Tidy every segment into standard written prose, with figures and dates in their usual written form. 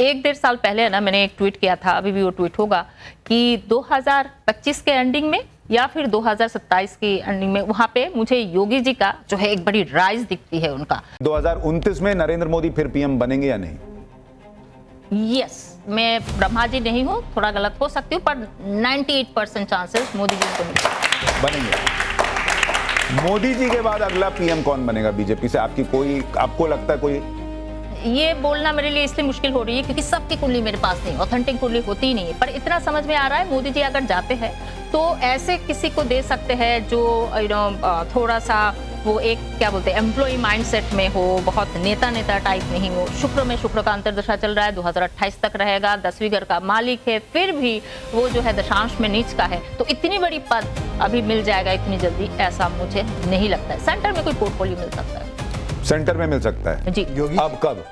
एक डेढ़ साल पहले है ना, मैंने एक ट्वीट किया था, अभी भी वो ट्वीट होगा, कि 2025 के एंडिंग में या फिर 2027 की एंडिंग में वहां पे मुझे योगी जी का जो है एक बड़ी राइज दिखती है उनका। 2029 में नरेंद्र मोदी फिर पीएम बनेंगे या नहीं? यस, मैं ब्रह्मा जी नहीं हूँ, थोड़ा गलत हो सकती हूँ, पर 98% चांसेस मोदी जी को बनेंगे। मोदी जी के बाद अगला पीएम कौन बनेगा बीजेपी से? आपको लगता है कोई? ये बोलना मेरे लिए इसलिए मुश्किल हो रही है क्योंकि सबकी कुंडली मेरे पास नहीं, ऑथेंटिक कुंडली होती ही नहीं है, पर इतना समझ में आ रहा है मोदी जी अगर जाते हैं तो ऐसे किसी को दे सकते हैं जो थोड़ा सा वो एक क्या बोलते हैं एम्प्लॉय माइंडसेट में हो, बहुत नेता टाइप नहीं हो। शुक्र में शुक्र का अंतर्दशा चल रहा है, 2028 तक रहेगा, 10वीं घर का मालिक है, फिर भी वो जो है दशांश में नीच का है, तो इतनी बड़ी पद अभी मिल जाएगा इतनी जल्दी, ऐसा मुझे नहीं लगता है। सेंटर में कोई पोर्टफोलियो मिल सकता है, सेंटर में मिल सकता है जी। अब कब?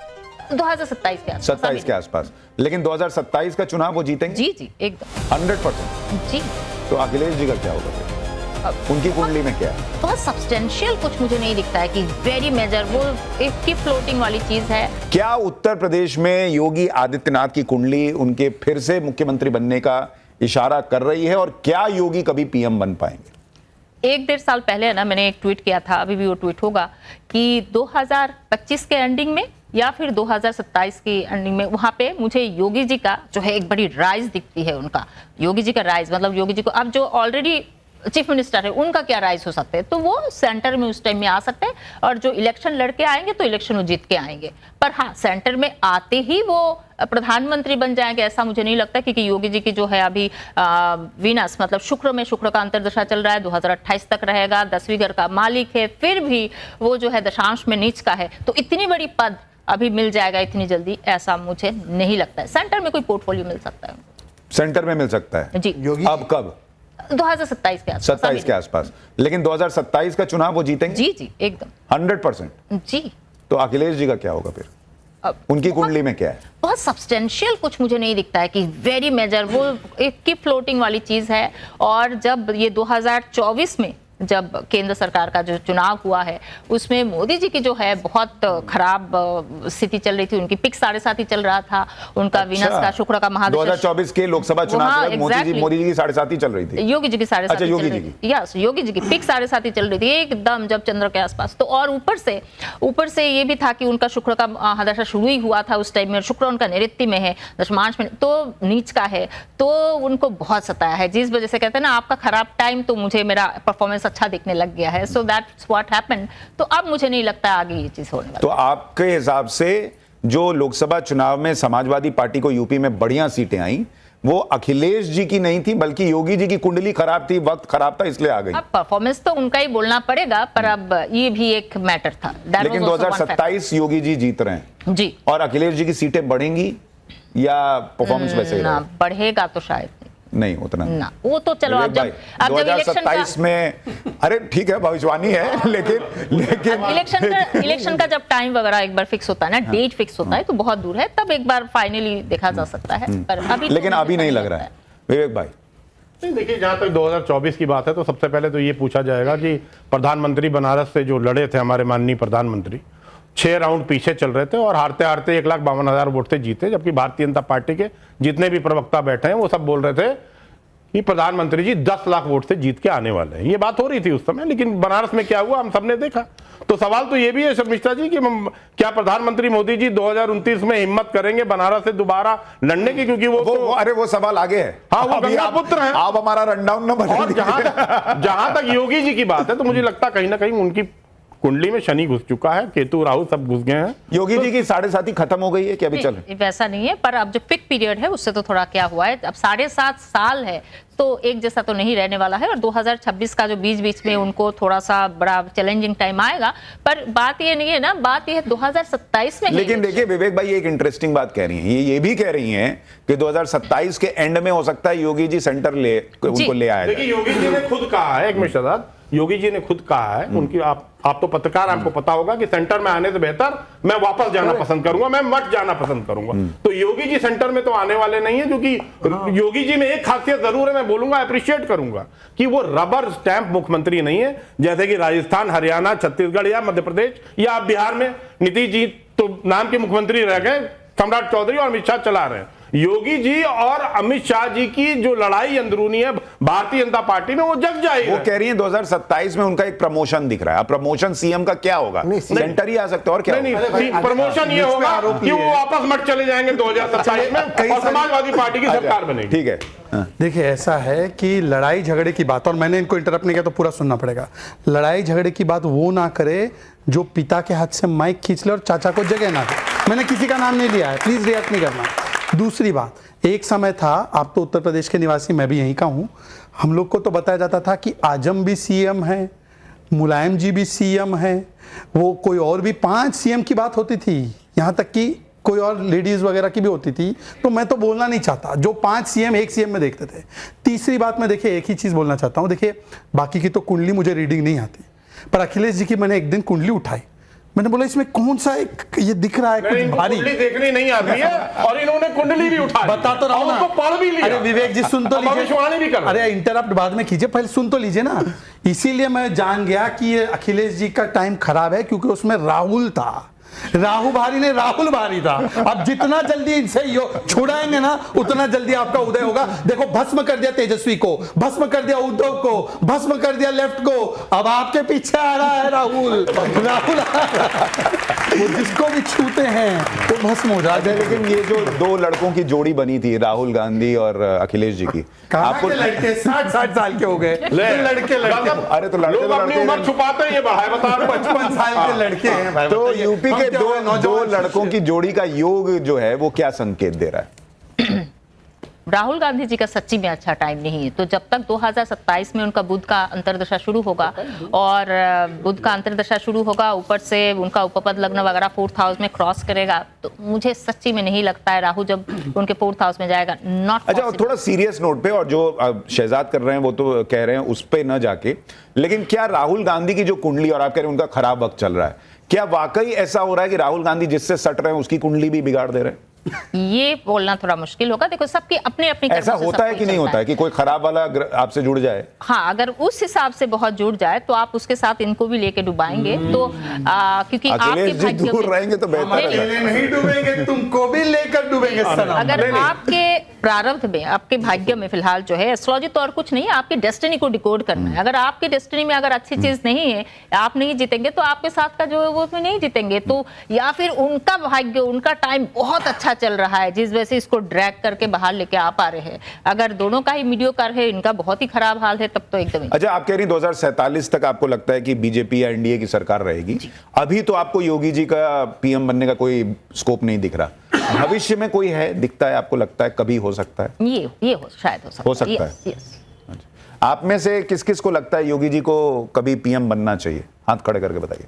2027 के आसपास। 27 के आसपास। लेकिन 2027 का चुनाव वो जीतेंगे? जी एकदम 100%। जी। तो अखिलेश जी का क्या होगा फिर? उनकी कुंडली में क्या है? बहुत सब्सटेंशियल कुछ मुझे नहीं दिखता है कि वेरी मेजर, वो एक की फ्लोटिंग वाली चीज है। क्या उत्तर प्रदेश में योगी आदित्यनाथ की कुंडली उनके फिर से मुख्यमंत्री बनने का इशारा कर रही है, और क्या योगी कभी पीएम बन पाएंगे? एक डेढ़ साल पहले है ना, मैंने एक ट्वीट किया था, अभी भी वो ट्वीट होगा, कि 2025 के एंडिंग में या फिर 2027 की एंडिंग में वहां पे मुझे योगी जी का जो है एक बड़ी राइज दिखती है उनका। योगी जी का राइज मतलब योगी जी को अब जो ऑलरेडी चीफ मिनिस्टर है उनका क्या राइज हो सकते हैं, तो वो सेंटर में उस टाइम में आ सकते हैं, और जो इलेक्शन लड़के आएंगे तो इलेक्शन वो जीत के आएंगे। पर हाँ, सेंटर में आते ही वो प्रधानमंत्री बन जाएंगे ऐसा मुझे नहीं लगता, क्योंकि योगी जी की जो है अभी वीनस मतलब शुक्र में शुक्र का अंतर्दशा चल रहा है, 2028 तक रहेगा, 10वीं घर का मालिक है, फिर भी वो जो है दशांश में नीच का है, तो इतनी बड़ी पद अभी मिल जाएगा इतनी जल्दी, ऐसा मुझे नहीं लगता है। सेंटर में कोई पोर्टफोलियो मिल सकता है, सेंटर में मिल सकता है जी। अब कब? 2027 के आसपास। 27 के आसपास। लेकिन 2027 का चुनाव वो जीतेंगे? जी एकदम 100%। जी। तो अखिलेश जी का क्या होगा फिर? उनकी कुंडली में क्या है? बहुत सब्सटेंशियल कुछ मुझे नहीं दिखता है कि वेरी मेजर, वो एक की फ्लोटिंग वाली चीज है। और जब ये 2024 में जब केंद्र सरकार का जो चुनाव हुआ है उसमें मोदी जी की जो है बहुत खराब स्थिति चल रही थी, उनकी पिक 7.5 ही चल रहा था, उनका विनस का शुक्र का महादशा 2024 के लोकसभा चुनाव में मोदी जी की 7.5 ही चल रही थी, योगी जी की 7.5। अच्छा, योगी जी की, यस, योगी जी की पिक 7.5 ही चल रही थी एकदम जब चंद्र के आसपास। तो और ऊपर से ये भी था कि उनका शुक्र का महादशा शुरू ही हुआ था उस टाइम में, शुक्र उनका नैऋत्य में है, दशमांश में तो नीच का है, तो उनको बहुत सताया है, जिस वजह से कहते हैं ना आपका खराब टाइम तो मुझे मेरा परफॉर्मेंस अच्छा दिखने लग गया है, सो दैट्स व्हाट हैपेंड। तो अब मुझे नहीं लगता आगे ये चीज होने वाली। तो आपके हिसाब से जो लोकसभा चुनाव में समाजवादी पार्टी को यूपी में बढ़िया सीटें आई, वो अखिलेश जी की नहीं थी बल्कि योगी जी की कुंडली खराब थी, वक्त खराब था इसलिए आ गई। अब परफॉर्मेंस तो उनका ही बोलना पड़ेगा, पर अब ये भी एक मैटर था। लेकिन 2027 योगी जी जीत रहे हैं जी, और अखिलेश जी की सीटें बढ़ेंगी या परफॉर्मेंस वैसे ही ना बढ़ेगा तो शायद नहीं उतना ना, वो तो चलो आप जब 2027 में, अरे ठीक है भविष्यवाणी है, लेकिन इलेक्शन का जब टाइम वगैरह एक बार फिक्स होता है ना, डेट फिक्स होता है, तो बहुत दूर है, तब एक बार फाइनली देखा जा सकता है, पर अभी लेकिन अभी नहीं लग रहा है। विवेक भाई देखिए, जहां तक 2024 की बात है तो सबसे पहले तो ये पूछा जाएगा कि प्रधानमंत्री बनारस से जो लड़े थे हमारे माननीय प्रधानमंत्री, 6 राउंड पीछे चल रहे थे और हारते हारते 1,52,000 वोट से जीते, जबकि भारतीय जनता पार्टी के जितने भी प्रवक्ता बैठे हैं वो सब बोल रहे थे कि प्रधानमंत्री जी 10 लाख वोट से जीत के आने वाले हैं। ये बात हो रही थी उस समय, लेकिन बनारस में क्या हुआ हम सबने देखा। तो सवाल तो ये भी है शर्मिष्ठा जी कि क्या प्रधानमंत्री मोदी जी 2029 में हिम्मत करेंगे बनारस से दोबारा लड़ने की? क्योंकि अरे वो सवाल आगे है। हाँ, वो गंगा पुत्र हैं। आप हमारा रनडाउन न बदलिए। और जहां तक योगी जी की बात है तो मुझे लगता कहीं ना कहीं उनकी कुंडली में शनि घुस चुका है, केतु राहु सब घुस गए हैं। योगी जी की 7.5 खत्म हो गई है कि अभी चल? वैसा नहीं है, पर अब जो पिक पीरियड है उससे तो थोड़ा क्या हुआ है, अब 7.5 साल है तो एक जैसा तो नहीं रहने वाला है, और 2026 का जो बीच में उनको थोड़ा सा बड़ा चैलेंजिंग टाइम आएगा। पर बात ये नहीं है ना, बात ये है 2027 में। लेकिन देखिए विवेक भाई एक इंटरेस्टिंग बात कह रही हैं, ये भी कह रही हैं कि 2027 के एंड में हो सकता है योगी जी सेंटर उनको ले आए। देखिए योगी जी ने खुद कहा है, एक मिनट साथ, योगी जी ने खुद कहा है, उनकी आप तो पत्रकार, आपको पता होगा कि सेंटर में आने से बेहतर मैं वापस जाना पसंद करूंगा, मैं मत जाना पसंद करूंगा। तो योगी जी सेंटर में तो आने वाले नहीं है, क्योंकि योगी जी में एक खासियत जरूर है, मैं बोलूंगा अप्रिशिएट करूंगा कि वो रबर स्टैंप मुख्यमंत्री नहीं है, जैसे कि राजस्थान, हरियाणा, छत्तीसगढ़ या मध्य प्रदेश या बिहार में नीतीश जी तो नाम के मुख्यमंत्री रह गए, सम्राट चौधरी और अमित शाह चला रहे हैं। योगी जी और अमित शाह जी की जो लड़ाई अंदरूनी है भारतीय जनता पार्टी में, वो जग जाएगी। वो कह रही है 2027 में उनका एक प्रमोशन दिख रहा है। अब प्रमोशन सीएम का क्या होगा? सेंटर ही आ सकता है और क्या? नहीं, प्रमोशन ये होगा कि वो वापस मत चले जाएंगे 2027 में और समाजवादी पार्टी की सरकार बनेगी। ठीक है। देखिए ऐसा है कि लड़ाई झगड़े की बात, और मैंने इनको इंटरप्ट नहीं किया तो पूरा सुनना पड़ेगा। लड़ाई झगड़े की बात वो ना करे जो पिता के हाथ से माइक खींच ले और चाचा को जगह ना दे। मैंने किसी का नाम नहीं लिया है, प्लीज रिएक्ट नहीं करना। दूसरी बात, एक समय था, आप तो उत्तर प्रदेश के निवासी, मैं भी यहीं का हूं, हम लोग को तो बताया जाता था कि आजम भी सीएम है, मुलायम जी भी सीएम है, वो कोई और भी 5 सीएम की बात होती थी, यहां तक कि कोई और लेडीज वगैरह की भी होती थी। तो मैं तो बोलना नहीं चाहता, जो 5 सीएम एक सीएम में देखते थे। तीसरी बात, मैं देखिए एक ही चीज बोलना चाहता हूं, देखिए बाकी की तो कुंडली मुझे रीडिंग नहीं आती, पर अखिलेश जी की मैंने एक दिन कुंडली उठाई, मैंने बोला इसमें कौन सा एक ये दिख रहा है कुछ भारी। कुंडली देखनी नहीं आती है और इन्होंने कुंडली भी उठाई, बता तो रहा हूं ना, उसको पढ़ भी लिया। अरे विवेक जी सुन तो लीजिए, भविष्यवाणी भी कर रहे हैं। अरे इंटरप्ट बाद में कीजिए, पहले सुन तो लीजिए ना। इसीलिए मैं जान गया कि ये अखिलेश जी का टाइम खराब है, क्योंकि उसमें राहुल था, राहुल भारी ने राहुल भारी था। अब जितना जल्दी इनसे छुड़ाएंगे ना, उतना जल्दी आपका उदय होगा। देखो भस्म कर दिया तेजस्वी को, भस्म कर दिया उद्धव को, भस्म कर दिया लेफ्ट को, अब आपके पीछे आ रहा है राहुल। राहुल वो जिसको भी छूते हैं वो भस्म हो जाते हैं। लेकिन ये जो 2 लड़कों की जोड़ी बनी थी, राहुल गांधी और अखिलेश जी की, आपको लड़के 60 साल के हो गए, लड़के अरे तो लड़के लोग अपनी उम्र छुपाते हैं, ये बढ़ाए बता रहे 55 साल के लड़के हैं भाई। तो यूपी के दो लड़कों की जोड़ी का योग जो है वो क्या संकेत दे रहा है? राहुल गांधी जी का सच्ची में अच्छा टाइम नहीं है। तो जब तक 2027 में उनका बुध का अंतर्दशा शुरू होगा, और बुध का अंतर्दशा शुरू होगा, ऊपर से उनका उपपद लग्न वगैरह 4th हाउस में क्रॉस करेगा, तो मुझे सच्ची में नहीं लगता है राहुल जब उनके 4th हाउस में जाएगा। नॉट अच्छा, थोड़ा सीरियस नोट पे, और जो शहजाद कर रहे हैं वो तो कह रहे हैं उस पे न जाके, लेकिन क्या राहुल गांधी की जो कुंडली, और आप कह रहे हैं उनका खराब वक्त चल रहा है, क्या वाकई ऐसा हो रहा है कि राहुल गांधी जिससे सट रहे हैं उसकी कुंडली भी बिगाड़ दे रहे हैं? ये बोलना थोड़ा मुश्किल होगा। देखो सबकी अपने अपने ऐसा होता है कि नहीं होता है कि कोई खराब वाला आपसे जुड़ जाए? हाँ, अगर उस हिसाब से बहुत जुड़ जाए तो आप उसके साथ इनको भी लेके डुबाएंगे, तो क्योंकि आपके भाग्य दूर रहेंगे तो बेहतर है। नहीं डूबेंगे, तुमको भी लेकर डूबेंगे। अगर आपके प्रारब्ध में, आपके भाग्य में फिलहाल जो है, एस्ट्रोलॉजी तो और कुछ नहीं है, आपकी डेस्टिनी को डिकोड करना है। अगर आपकी डेस्टिनी में अगर अच्छी चीज नहीं है, आप नहीं जीतेंगे, तो आपके साथ का जो है वो नहीं जीतेंगे। तो या फिर उनका भाग्य, उनका टाइम बहुत अच्छा चल रहा है जिस वजह से इसको ड्रैग करके बाहर लेके आ पा रहे हैं। अगर दोनों का ही मीडियोकर है, इनका बहुत ही खराब हाल है, तब तो एकदम। अच्छा, आप कह रही 2047 तक आपको लगता है कि बीजेपी या एनडीए की सरकार रहेगी। अभी तो आपको योगी जी का पीएम बनने का कोई स्कोप नहीं दिख रहा, भविष्य में कोई है, दिखता है आपको, लगता है कभी हो सकता है? ये शायद हो सकता है। yes. आप में से किस किस को लगता है योगी जी को कभी पीएम बनना चाहिए? हाथ खड़े करके बताइए।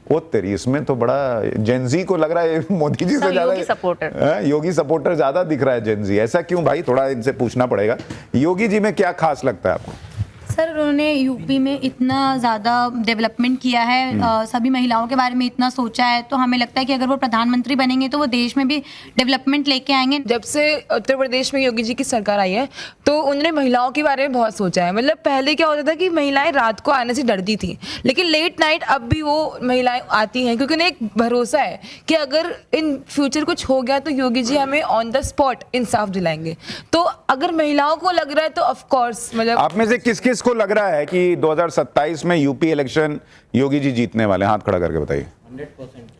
वो तेरी, इसमें तो बड़ा जेनजी को लग रहा है मोदी जी से ज्यादा योगी सपोर्टर ज्यादा दिख रहा है जेनजी। ऐसा क्यों भाई? थोड़ा इनसे पूछना पड़ेगा। योगी जी में क्या खास लगता है आपको? सर, उन्होंने यूपी में इतना ज़्यादा डेवलपमेंट किया है, सभी महिलाओं के बारे में इतना सोचा है, तो हमें लगता है कि अगर वो प्रधानमंत्री बनेंगे तो वो देश में भी डेवलपमेंट लेके आएंगे। जब से उत्तर प्रदेश में योगी जी की सरकार आई है तो उन्होंने महिलाओं के बारे में बहुत सोचा है। मतलब पहले क्या होता था कि महिलाएं रात को आने से डरती थी, लेकिन लेट नाइट अब भी वो महिलाएं आती हैं, क्योंकि उन्हें एक भरोसा है कि अगर इन फ्यूचर कुछ हो गया तो योगी जी हमें ऑन द स्पॉट इंसाफ दिलाएंगे। तो अगर महिलाओं को लग रहा है तो ऑफकोर्स, मतलब आप में से किस किस को लग रहा है कि 2027 में यूपी इलेक्शन योगी जी जीतने वाले? हाथ खड़ा करके बताइए।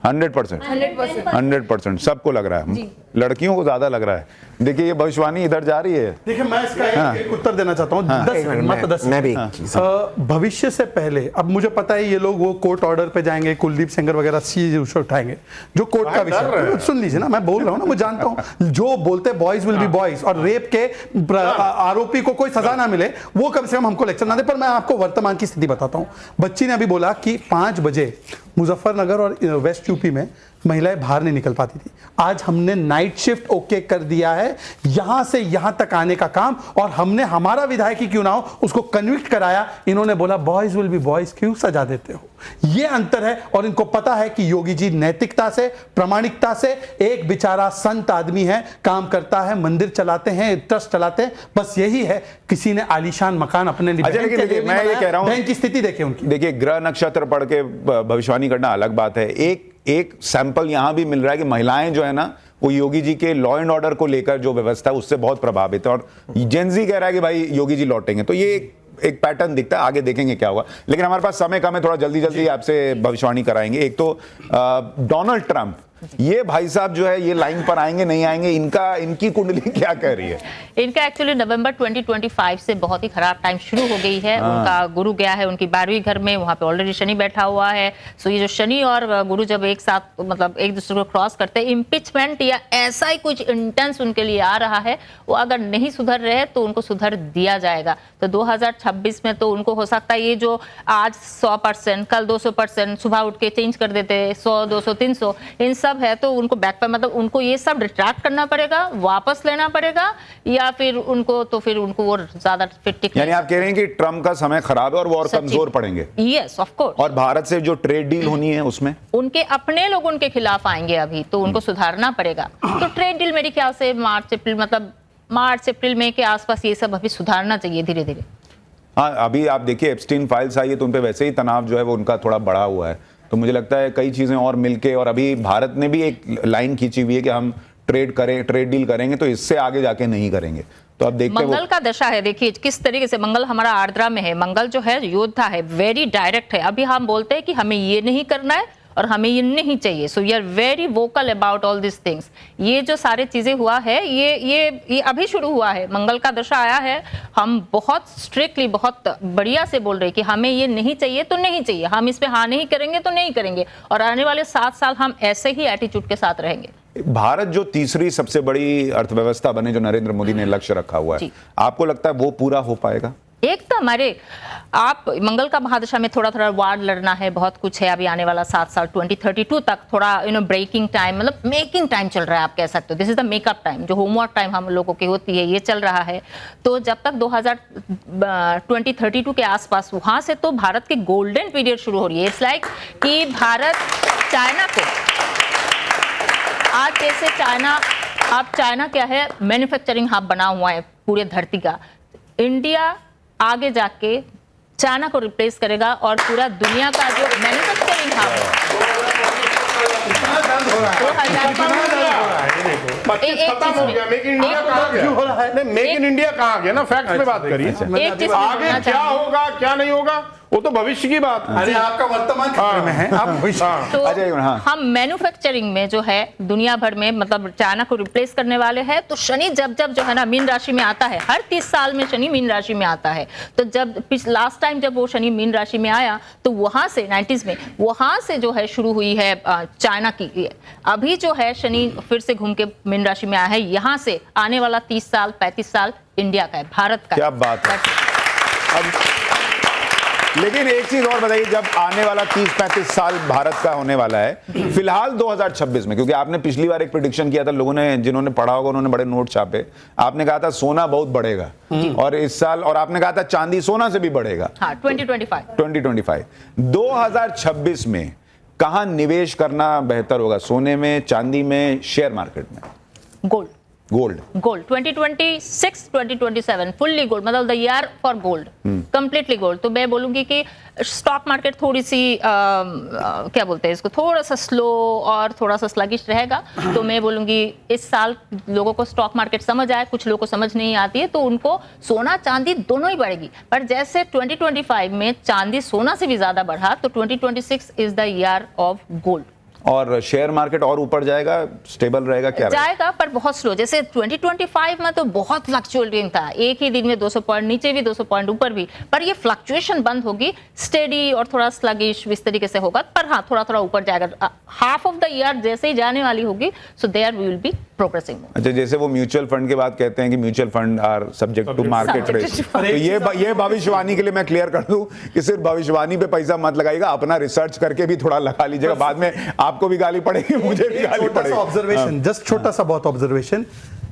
100% सबको लग रहा है, लड़कियों को ज्यादा लग रहा है। देखिए ये भविष्यवाणी इधर जा रही है। देखिए मैं इसका एक उत्तर देना चाहता हूँ। 10 मैं भी भविष्य से पहले, अब मुझे पता है ये लोग वो कोर्ट ऑर्डर पे जाएंगे, कुलदीप सेंगर वगैरह चीज उठाएंगे जो कोर्ट का विषय। सुन लीजिए ना, मैं बोल रहा हूँ ना, मैं जानता हूँ जो बोलते बॉयज विल बी बॉयज, और रेप के आरोपी को कोई सजा ना मिले, वो कम से कम हमको लेक्चर ना दे। पर मैं आपको वर्तमान की स्थिति बताता हूँ। बच्ची ने अभी बोला कि 5 बजे मुजफ्फरनगर और वेस्ट यूपी में महिलाएं बाहर नहीं निकल पाती थी। आज हमने नाइट शिफ्ट ओके कर दिया है, यहां से यहां तक आने का काम, और हमने हमारा विधायक ही क्यों ना हो उसको कन्विक्ट कराया। इन्होंने बोला बॉयज विल बी बॉयज, क्यों सजा देते हो? ये अंतर है। और इनको पता है कि योगी जी नैतिकता से, प्रामाणिकता से, एक बेचारा संत आदमी है, काम करता है, मंदिर चलाते हैं, ट्रस्ट चलाते हैं, बस यही है। किसी ने आलीशान मकान अपने लिए, मैं ये कह रहा हूं, बैंक की स्थिति देखिए उनकी। देखिए ग्रह नक्षत्र पढ़ के भविष्यवाणी करना अलग बात है। एक सैंपल यहां भी मिल रहा है कि महिलाएं जो है ना वो योगी जी के लॉ एंड ऑर्डर को लेकर जो व्यवस्था है उससे बहुत प्रभावित है, और जेनजी कह रहा है कि भाई योगी जी लौटेंगे। तो ये एक पैटर्न दिखता है, आगे देखेंगे क्या होगा। लेकिन हमारे पास समय कम है, थोड़ा जल्दी आपसे भविष्यवाणी कराएंगे। एक तो डोनाल्ड ट्रंप, ये भाई साहब जो है ये लाइन पर आएंगे नहीं आएंगे, इनकी कुंडली क्या कह रही है? इनका एक्चुअली नवंबर 2025 से बहुत ही खराब टाइम शुरू हो गई है। उनका गुरु गया है उनकी 12वीं घर में, वहां पे ऑलरेडी शनि बैठा हुआ है। सो ये जो शनि और गुरु जब एक साथ मतलब एक दूसरे को क्रॉस करते हैं, इम्पीचमेंट या ऐसा ही कुछ इंटेंस उनके लिए आ रहा है, वो अगर नहीं सुधर रहे तो उनको सुधर दिया जाएगा। तो 2026 में तो उनको हो सकता है ये जो आज 100%, कल 200%, सुबह उठ के चेंज कर देते 100, 200, 300, इन सब है तो उनको बैक पर मतलब उनको ये सब रिट्रैक्ट करना पड़ेगा, वापस लेना पड़ेगा, या फिर उनको वो ज्यादा फिट। यानी आप कह रहे हैं कि ट्रम्प का समय खराब है और वो और कमजोर पड़ेंगे? Yes, of course. और भारत से जो ट्रेड डील होनी है उसमें उनके अपने लोग उनके खिलाफ आएंगे अभी, तो उनको सुधारना पड़ेगा। तो ट्रेड डील मेरे ख्याल से मार्च अप्रैल मई के आसपास ये सब अभी सुधारना चाहिए धीरे धीरे। हाँ, अभी आप देखिए एप्स्टीन फाइल्स आई है तो उन पे वैसे ही तनाव जो है वो उनका थोड़ा बढ़ा हुआ है। तो मुझे लगता है कई चीजें और मिलके, और अभी भारत ने भी एक लाइन खींची हुई है कि हम ट्रेड डील करेंगे, तो इससे आगे जाके नहीं करेंगे। तो अब देखते हैं मंगल का दशा है, देखिए किस तरीके से मंगल हमारा आर्द्रा में है। मंगल जो है योद्धा है, वेरी डायरेक्ट है। अभी हम बोलते हैं कि हमें ये नहीं करना है और हमें ये नहीं चाहिए। So we are very vocal about all this things. ये जो सारे चीजें हुआ है ये अभी शुरू हुआ है, मंगल का दशा आया है। हम बहुत स्ट्रिक्टली बहुत बढ़िया से बोल रहे हैं कि हमें ये नहीं चाहिए तो नहीं चाहिए, हम इस पे हाँ नहीं करेंगे तो नहीं करेंगे, और आने वाले 7 साल हम ऐसे ही एटीट्यूड के साथ रहेंगे। भारत जो तीसरी सबसे बड़ी अर्थव्यवस्था बने, जो नरेंद्र मोदी ने लक्ष्य रखा हुआ है, आपको लगता है वो पूरा हो पाएगा? एकदम। अरे आप मंगल का महादशा में थोड़ा थोड़ा वार लड़ना है, बहुत कुछ है अभी आने वाला 7 साल 2032 तक, थोड़ा ब्रेकिंग टाइम, मतलब मेकिंग टाइम चल रहा है, आप कह सकते हो। This is the makeup time, जो होमवर्क टाइम हम लोगों की होती है, ये चल रहा है। तो जब तक 2032 के आसपास, वहां से तो भारत की गोल्डन पीरियड शुरू हो रही है। इट्स लाइक कि भारत चाइना को आज जैसे चाइना क्या है, मैन्युफैक्चरिंग हब बना हुआ है पूरे धरती का। इंडिया आगे जाके चाइना को रिप्लेस करेगा और पूरा दुनिया का जो manufacturing hub make in India कहाँ गया ना, फैक्ट पे बात करिए। आगे क्या होगा क्या नहीं होगा वो तो भविष्य की बात है। अरे आपका वर्तमान क्षेत्र में है, आप भविष्य। तो हम मैन्युफैक्चरिंग में जो है दुनिया भर में मतलब चाइना को रिप्लेस करने वाले हैं। तो शनि जब जो है ना मीन राशि में आता है, हर 30 साल में शनि मीन राशि में आता है। तो जब लास्ट टाइम जब वो शनि मीन राशि में आया तो वहां से 90s में वहां से जो है शुरू हुई है चाइना की। अभी जो है शनि फिर से घूम के मीन राशि में आया है। यहाँ से आने वाला 30 साल 35 साल इंडिया का है, भारत का। क्या बात है। लेकिन एक चीज और बताइए, जब आने वाला 30-35 साल भारत का होने वाला है, फिलहाल 2026 में, क्योंकि आपने पिछली बार एक प्रेडिक्शन किया था, लोगों ने जिन्होंने पढ़ा होगा उन्होंने बड़े नोट छापे, आपने कहा था सोना बहुत बढ़ेगा, और इस साल, और आपने कहा था चांदी सोना से भी बढ़ेगा। हाँ, 2025 2026 में कहां निवेश करना बेहतर होगा, सोने में, चांदी में, शेयर मार्केट में? गोल्ड 2026 2027 फुल्ली गोल्ड, मतलब the year for gold, completely gold. तो मैं बोलूंगी कि स्टॉक मार्केट थोड़ी सी क्या बोलते हैं इसको, थोड़ा सा स्लो और थोड़ा सा स्लगिश रहेगा। तो मैं बोलूंगी इस साल लोगों को स्टॉक मार्केट समझ आए, कुछ लोगों को समझ नहीं आती है, तो उनको सोना चांदी दोनों ही बढ़ेगी। पर जैसे 2025 में चांदी सोना से भी ज्यादा बढ़ा, तो 2026 is the year of gold. और शेयर मार्केट और ऊपर जाएगा, स्टेबल रहेगा, क्या जाएगा पर बहुत स्लो। जैसे 2025 में तो बहुत फ्लक्चुएटिंग था, एक ही दिन में 200 पॉइंट नीचे भी 200 पॉइंट ऊपर भी, पर ये फ्लक्चुएशन बंद होगी, स्टेडी और थोड़ा स्लगिश इस तरीके से होगा। पर हाँ, थोड़ा थोड़ा ऊपर जाएगा। हाफ ऑफ द ईयर जैसे ही जाने वाली होगी, so there we will be progressing. अच्छा, जैसे वो म्यूचुअल फंड के बाद कहते हैं कि mutual fund are subject to market risk, तो ये भविष्यवाणी के लिए मैं क्लियर कर दूं कि सिर्फ भविष्यवाणी पे पैसा मत लगाइएगा, अपना रिसर्च करके भी थोड़ा लगा लीजिएगा, बाद में आपको भी गाली पड़ेगी, मुझे भी गाली पड़ेगी। ऑब्जर्वेशन, जस्ट छोटा सा बहुत ऑब्जर्वेशन।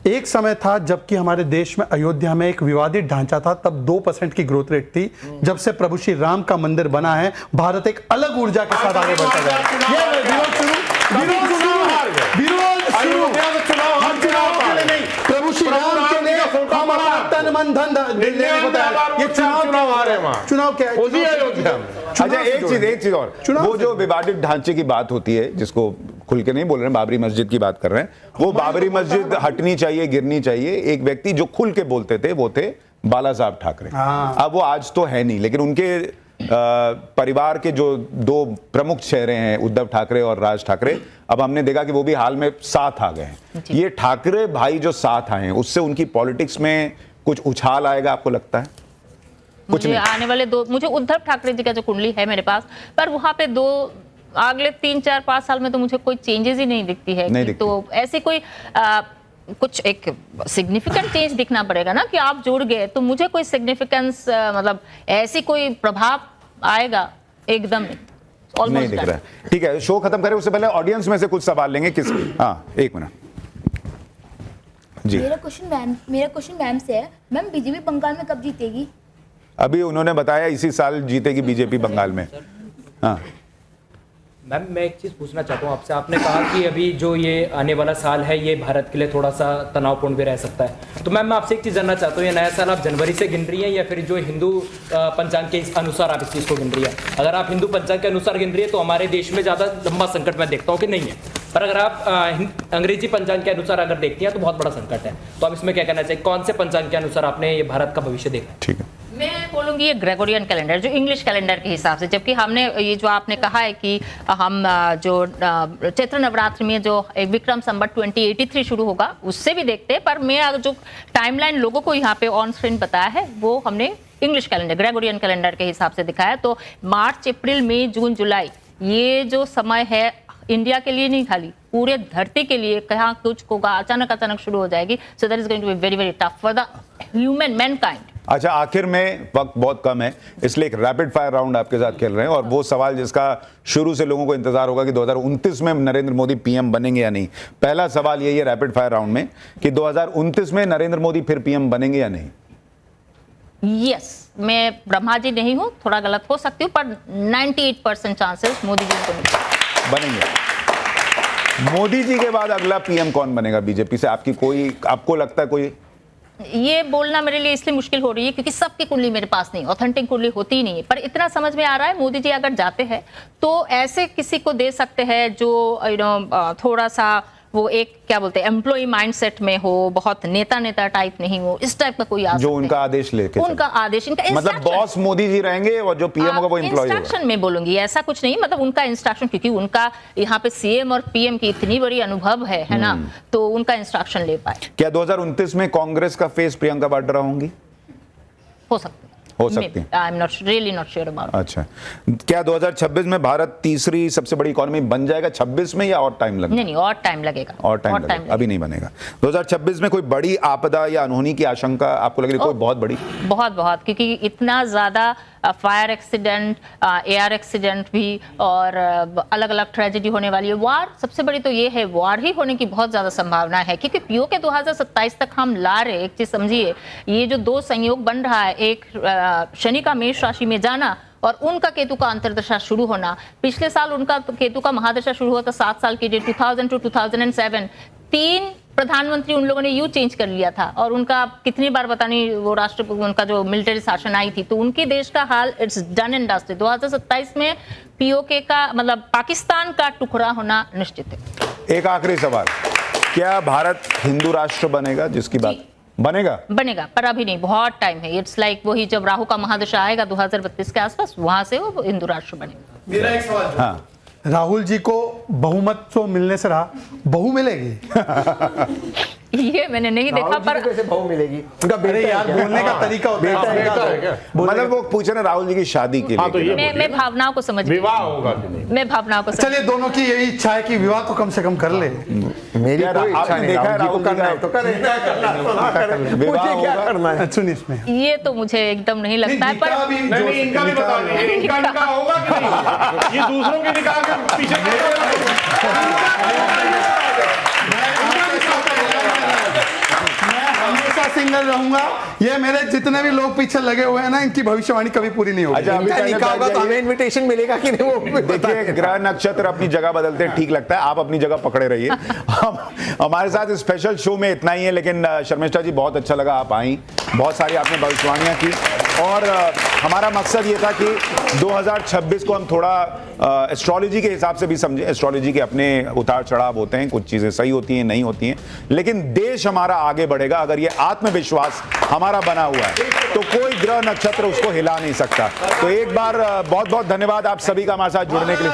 एक समय था जबकि हमारे देश में अयोध्या में एक विवादित ढांचा था, तब 2% की ग्रोथ रेट थी। जब से प्रभु श्री राम का मंदिर बना है, भारत एक अलग ऊर्जा के साथ आगे बढ़ता जा रहा है। प्रभु श्री राम के लिए हमारा तन मन धन ये चुनाव क्या है? अच्छा, एक चीज और, वो जो विवादित ढांचे की बात होती है जिसको खुल के नहीं बोल रहे हैं, बाबरी मस्जिद की बात कर रहे हैं। वो बाबरी मस्जिद हटनी चाहिए, गिरनी चाहिए। एक व्यक्ति जो खुल के बोलते थे वो थे बाला साहब ठाकरे। अब वो आज तो है नहीं, लेकिन उनके परिवार के जो दो प्रमुख चेहरे हैं, उद्धव ठाकरे और राज ठाकरे, अब हमने देखा कि वो भी हाल में साथ आ गए हैं। ये ठाकरे भाई जो साथ आए हैं, उससे उनकी पॉलिटिक्स में कुछ उछाल आएगा आपको लगता है? मुझे आने वाले मुझे उद्धव ठाकरे जी का जो कुंडली है मेरे पास, पर वहां पे अगले 3, 4, 5 साल में तो मुझे कोई चेंजेस ही नहीं दिखती है। नहीं दिखती। तो ऐसे कोई कुछ एक सिग्निफिकेंट चेंज दिखना पड़ेगा ना, कि आप जुड़ गए तो मुझे कोई सिग्निफिकेंस मतलब ऐसी कोई प्रभाव आएगा एकदम नहीं दिख रहा है। ठीक है, शो खत्म करें उससे पहले ऑडियंस में से कुछ सवाल लेंगे। हाँ, एक मिनट जी। मेरा क्वेश्चन मैम से है। मैम, बीजेपी बंगाल में कब जीतेगी? अभी उन्होंने बताया इसी साल जीतेगी बीजेपी बंगाल में। हाँ मैम, मैं एक चीज़ पूछना चाहता हूँ आपसे। आपने कहा कि अभी जो ये आने वाला साल है ये भारत के लिए थोड़ा सा तनावपूर्ण भी रह सकता है, तो मैम मैं आपसे एक चीज़ जानना चाहता हूँ, ये नया साल आप जनवरी से गिन रही हैं या फिर जो हिंदू पंचांग के अनुसार आप इस चीज़ को गिन रही हैं? अगर आप हिंदू पंचांग के अनुसार गिन रही है तो हमारे देश में ज़्यादा लंबा संकट मैं देखता हूँ कि नहीं है, पर अगर आप अंग्रेजी पंचांग के अनुसार अगर देखती हैं तो बहुत बड़ा संकट है। तो आप इसमें क्या कहना चाहिए, कौन से पंचांग के अनुसार आपने ये भारत का भविष्य देखा? ठीक है, मैं बोलूंगी ये ग्रेगोरियन कैलेंडर, जो इंग्लिश कैलेंडर के हिसाब से, जबकि हमने ये जो आपने कहा है कि हम जो चैत्र नवरात्र में जो विक्रम संवत 2083 शुरू होगा उससे भी देखते हैं, पर मैं जो टाइमलाइन लोगों को यहाँ पे ऑन स्क्रीन बताया है वो हमने इंग्लिश कैलेंडर, ग्रेगोरियन कैलेंडर के हिसाब से दिखाया। तो मार्च, अप्रैल, मई, जून, जुलाई, ये जो समय है इंडिया के लिए नहीं, खाली पूरे धरती के लिए कहाँ कुछ होगा, अचानक शुरू हो जाएगी। So that is going to be very very tough for the human mankind. अच्छा, आखिर में वक्त बहुत कम है, इसलिए एक रैपिड फायर राउंड आपके साथ खेल रहे हैं, और वो सवाल जिसका शुरू से लोगों को इंतजार होगा कि 2029 में नरेंद्र मोदी पीएम बनेंगे या नहीं। पहला सवाल यही है रैपिड फायर राउंड में कि 2029 में नरेंद्र मोदी फिर पीएम बनेंगे या नहीं? यस, मैं ब्रह्मा जी नहीं हूं, थोड़ा गलत हो सकती हूँ, पर 98% चांसेस मोदी जी को बनेंगे। मोदी जी के बाद अगला पीएम कौन बनेगा बीजेपी से? आपको लगता है कोई? ये बोलना मेरे लिए इसलिए मुश्किल हो रही है क्योंकि सबकी कुंडली मेरे पास नहीं, ऑथेंटिक कुंडली होती ही नहीं है, पर इतना समझ में आ रहा है मोदी जी अगर जाते हैं तो ऐसे किसी को दे सकते हैं जो थोड़ा सा वो एक क्या बोलते हैं एम्प्लॉय माइंडसेट में हो, बहुत नेता टाइप नहीं हो, इस टाइप का कोई आ जो उनका आदेश लेके उनका आदेश, इनका मतलब बॉस मोदी जी रहेंगे और जो पीएम होगा वो एम्प्लॉय होगा। इंस्ट्रक्शन में बोलूंगी, ऐसा कुछ नहीं, मतलब उनका इंस्ट्रक्शन, क्योंकि उनका यहाँ पे सीएम और पीएम की इतनी बड़ी अनुभव है ना, तो उनका इंस्ट्रक्शन ले पाए। क्या 2029 में कांग्रेस का फेस प्रियंका वाड्रा होंगी? हो सकती है। I am really not sure about. अच्छा, क्या 2026 में भारत तीसरी सबसे बड़ी इकोनॉमी बन जाएगा 26 में, या और टाइम लगेगा? नहीं, और टाइम लगेगा। और टाइम लगेगा, अभी नहीं बनेगा। 2026 में कोई बड़ी आपदा या अनहोनी की आशंका आपको लग रही है? कोई बहुत बड़ी? बहुत, क्योंकि इतना ज्यादा फायर एक्सीडेंट, एयर एक्सीडेंट भी, और अलग अलग ट्रेजेडी होने वाली है। वार सबसे बड़ी तो ये है, वार ही होने की बहुत ज्यादा संभावना है, क्योंकि पीओ के 2027 तक हम ला रहे। एक चीज समझिए, ये जो दो संयोग बन रहा है, एक शनि का मेष राशि में जाना और उनका केतु का अंतर्दशा शुरू होना। पिछले साल उनका केतु का महादशा शुरू हुआ था 7 साल के लिए, 2000 to 2007। 3 प्रधानमंत्री उन लोगों ने यूं चेंज कर लिया था, और उनका कितनी बार पता नहीं वो उनका जो मिलिट्री शासन आई थी, तो उनकी देश का हाल इट्स डन एंड डस्टेड। 2027 में पीओके का मतलब पाकिस्तान का टुकड़ा होना निश्चित है। एक आखिरी सवाल, क्या भारत हिंदू राष्ट्र बनेगा? जिसकी बात बनेगा, पर अभी नहीं, बहुत टाइम है। इट्स लाइक वही जब राहु का महादशा आएगा 2032 के आसपास, वहां से वो हिंदू राष्ट्र बनेगा। मेरा एक सवाल, हाँ, राहुल जी को बहुमत तो मिलने से रहा, बहू मिलेगी? ये मैंने नहीं देखा, पर कैसे बहू मिलेगी? उनका अरे यार, बोलने का तरीका होता है। मतलब वो पूछ रहे राहुल जी की शादी के हाँ, तो लिए। ये मैं भावनाओं को समझ गई। विवाह होगा कि नहीं? मैं भावनाओं को चलिए, दोनों की यही इच्छा है कि विवाह तो कम से कम कर ले। मेरी कोई इच्छा आपने नहीं, देखा है राहुल जी को राहुल जी करना है तो करें, ना करें, मुझे क्या करना है? सुनिए इसमें, ये तो मुझे एकदम नहीं लगता है, पर नहीं, इनका भी बता दीजिए, इनका निकाह होगा कि नहीं? ये दूसरों के निकाह के पीछे हमेशा सिंगल रहूंगा। ये मेरे जितने भी लोग पीछे लगे हुए हैं ना, इनकी भविष्यवाणी कभी पूरी नहीं होगी। अच्छा, इनका निकाह होगा तो हमें इनविटेशन मिलेगा कि नहीं, वो देखिए, ग्रह नक्षत्र अपनी जगह बदलते हैं, ठीक लगता है, आप अपनी जगह पकड़े रहिए। हमारे साथ स्पेशल शो में इतना ही है, लेकिन शर्मिष्ठा जी बहुत अच्छा लगा आप आई। बहुत सारी आपने भविष्यवाणियां की और हमारा मकसद ये था कि 2026 को हम थोड़ा एस्ट्रोलॉजी के हिसाब से भी समझें। एस्ट्रोलॉजी के अपने उतार चढ़ाव होते हैं, कुछ चीज़ें सही होती हैं, नहीं होती हैं, लेकिन देश हमारा आगे बढ़ेगा अगर ये आत्मविश्वास हमारा बना हुआ है तो कोई ग्रह नक्षत्र उसको हिला नहीं सकता। तो एक बार बहुत बहुत धन्यवाद आप सभी का हमारे साथ जुड़ने के लिए।